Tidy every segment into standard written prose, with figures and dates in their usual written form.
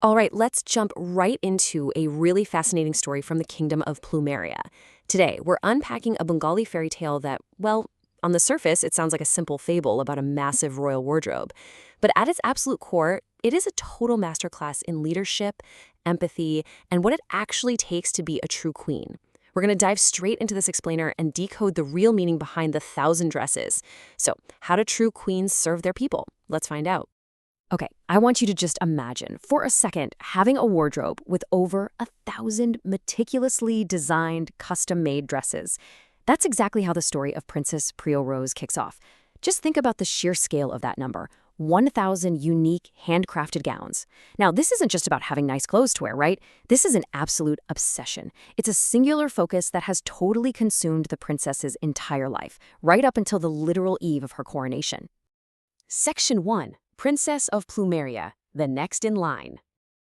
All right, let's jump right into a really fascinating story from the kingdom of Plumeria. Today, we're unpacking a Bengali fairy tale that, well, on the surface, it sounds like a simple fable about a massive royal wardrobe. But at its absolute core, it is a total masterclass in leadership, empathy, and what it actually takes to be a true queen. We're going to dive straight into this explainer and decode the real meaning behind the thousand dresses. So, how do true queens serve their people? Let's find out. Okay, I want you to just imagine for a second having a wardrobe with over 1,000 meticulously designed, custom-made dresses. That's exactly how the story of Princess Priya Rose kicks off. Just think about the sheer scale of that number. 1,000 unique, handcrafted gowns. Now, this isn't just about having nice clothes to wear, right? This is an absolute obsession. It's a singular focus that has totally consumed the princess's entire life, right up until the literal eve of her coronation. Section 1. Princess of Plumeria, the next in line.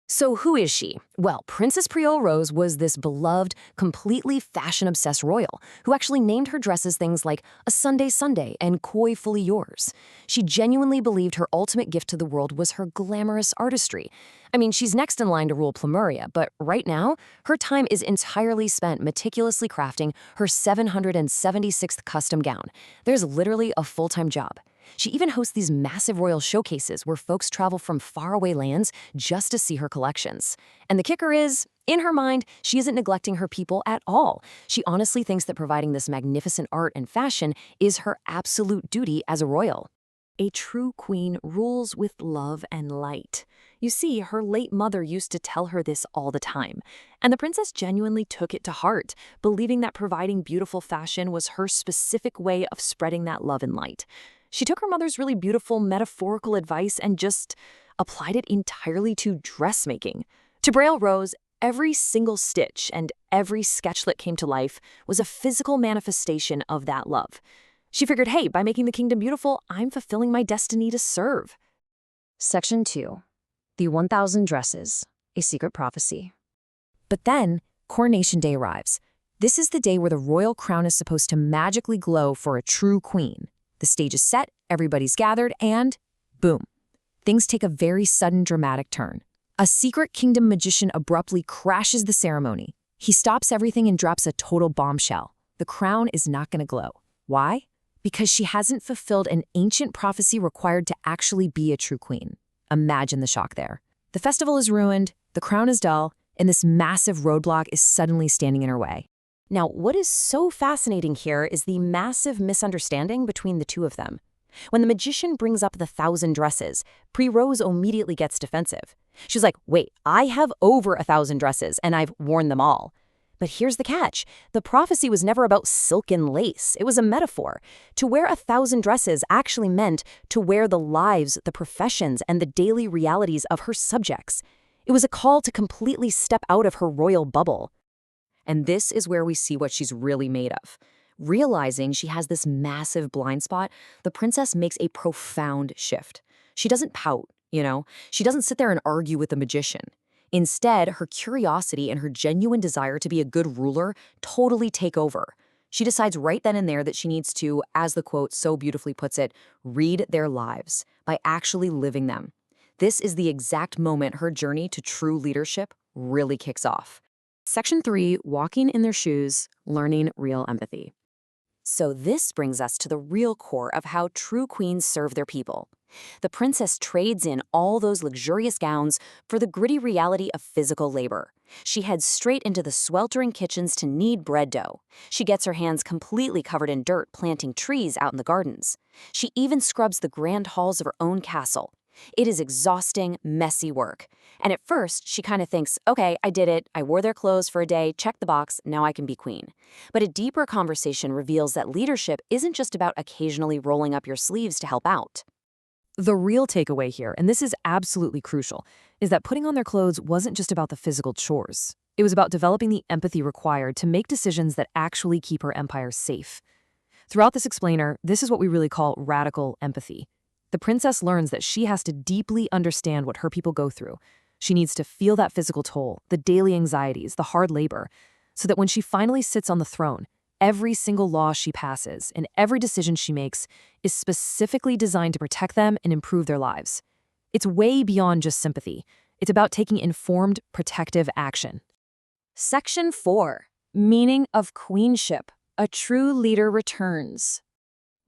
So who is she? Well, Princess Priya Rose was this beloved, completely fashion-obsessed royal who actually named her dresses things like a Sunday Sunday and Koi Fully Yours. She genuinely believed her ultimate gift to the world was her glamorous artistry. I mean, she's next in line to rule Plumeria, but right now, her time is entirely spent meticulously crafting her 776th custom gown. There's literally a full-time job. She even hosts these massive royal showcases where folks travel from faraway lands just to see her collections. And the kicker is, in her mind, she isn't neglecting her people at all. She honestly thinks that providing this magnificent art and fashion is her absolute duty as a royal. A true queen rules with love and light. You see, her late mother used to tell her this all the time, and the princess genuinely took it to heart, believing that providing beautiful fashion was her specific way of spreading that love and light. She took her mother's really beautiful metaphorical advice and just applied it entirely to dressmaking. To Priya Rose, every single stitch and every sketch that came to life was a physical manifestation of that love. She figured, hey, by making the kingdom beautiful, I'm fulfilling my destiny to serve. Section 2. The 1,000 Dresses, a Secret Prophecy. But then, Coronation Day arrives. This is the day where the royal crown is supposed to magically glow for a true queen. The stage is set, everybody's gathered, and boom. Things take a very sudden, dramatic turn. A secret kingdom magician abruptly crashes the ceremony. He stops everything and drops a total bombshell. The crown is not going to glow. Why? Because she hasn't fulfilled an ancient prophecy required to actually be a true queen. Imagine the shock there. The festival is ruined, the crown is dull, and this massive roadblock is suddenly standing in her way. Now, what is so fascinating here is the massive misunderstanding between the two of them. When the magician brings up the 1,000 dresses, Priya Rose immediately gets defensive. She's like, wait, I have over 1,000 dresses, and I've worn them all. But here's the catch. The prophecy was never about silk and lace. It was a metaphor. To wear 1,000 dresses actually meant to wear the lives, the professions, and the daily realities of her subjects. It was a call to completely step out of her royal bubble. And this is where we see what she's really made of. Realizing she has this massive blind spot, the princess makes a profound shift. She doesn't pout, She doesn't sit there and argue with the magician. Instead, her curiosity and her genuine desire to be a good ruler totally take over. She decides right then and there that she needs to, as the quote so beautifully puts it, read their lives by actually living them. This is the exact moment her journey to true leadership really kicks off. Section 3, Walking in Their Shoes, Learning Real Empathy. So this brings us to the real core of how true queens serve their people. The princess trades in all those luxurious gowns for the gritty reality of physical labor. She heads straight into the sweltering kitchens to knead bread dough. She gets her hands completely covered in dirt planting trees out in the gardens. She even scrubs the grand halls of her own castle. It is exhausting, messy work. And at first, she kind of thinks, okay, I did it. I wore their clothes for a day, checked the box, now I can be queen. But a deeper conversation reveals that leadership isn't just about occasionally rolling up your sleeves to help out. The real takeaway here, and this is absolutely crucial, is that putting on their clothes wasn't just about the physical chores. It was about developing the empathy required to make decisions that actually keep her empire safe. Throughout this explainer, this is what we really call radical empathy. The princess learns that she has to deeply understand what her people go through. She needs to feel that physical toll, the daily anxieties, the hard labor, so that when she finally sits on the throne, every single law she passes and every decision she makes is specifically designed to protect them and improve their lives. It's way beyond just sympathy. It's about taking informed, protective action. Section 4. Meaning of Queenship. A true leader returns.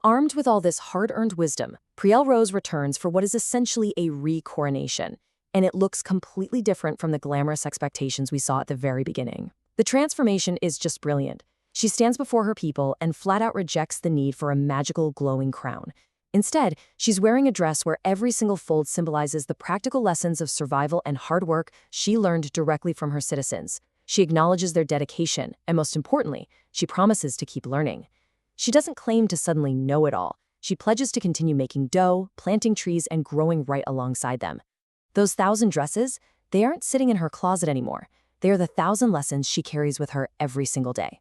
Armed with all this hard-earned wisdom, Priel Rose returns for what is essentially a re-coronation, and it looks completely different from the glamorous expectations we saw at the very beginning. The transformation is just brilliant. She stands before her people and flat out rejects the need for a magical glowing crown. Instead, she's wearing a dress where every single fold symbolizes the practical lessons of survival and hard work she learned directly from her citizens. She acknowledges their dedication, and most importantly, she promises to keep learning. She doesn't claim to suddenly know it all. She pledges to continue making dough, planting trees, and growing right alongside them. Those 1,000 dresses, they aren't sitting in her closet anymore. They are the 1,000 lessons she carries with her every single day.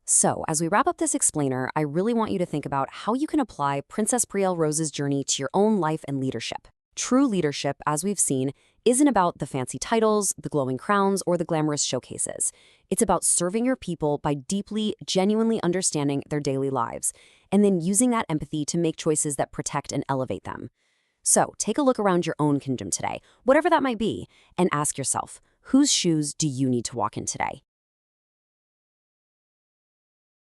So, as we wrap up this explainer, I really want you to think about how you can apply Princess Priel Rose's journey to your own life and leadership. True leadership, as we've seen, isn't about the fancy titles, the glowing crowns, or the glamorous showcases. It's about serving your people by deeply, genuinely understanding their daily lives, and then using that empathy to make choices that protect and elevate them. So, take a look around your own kingdom today, whatever that might be, and ask yourself, whose shoes do you need to walk in today?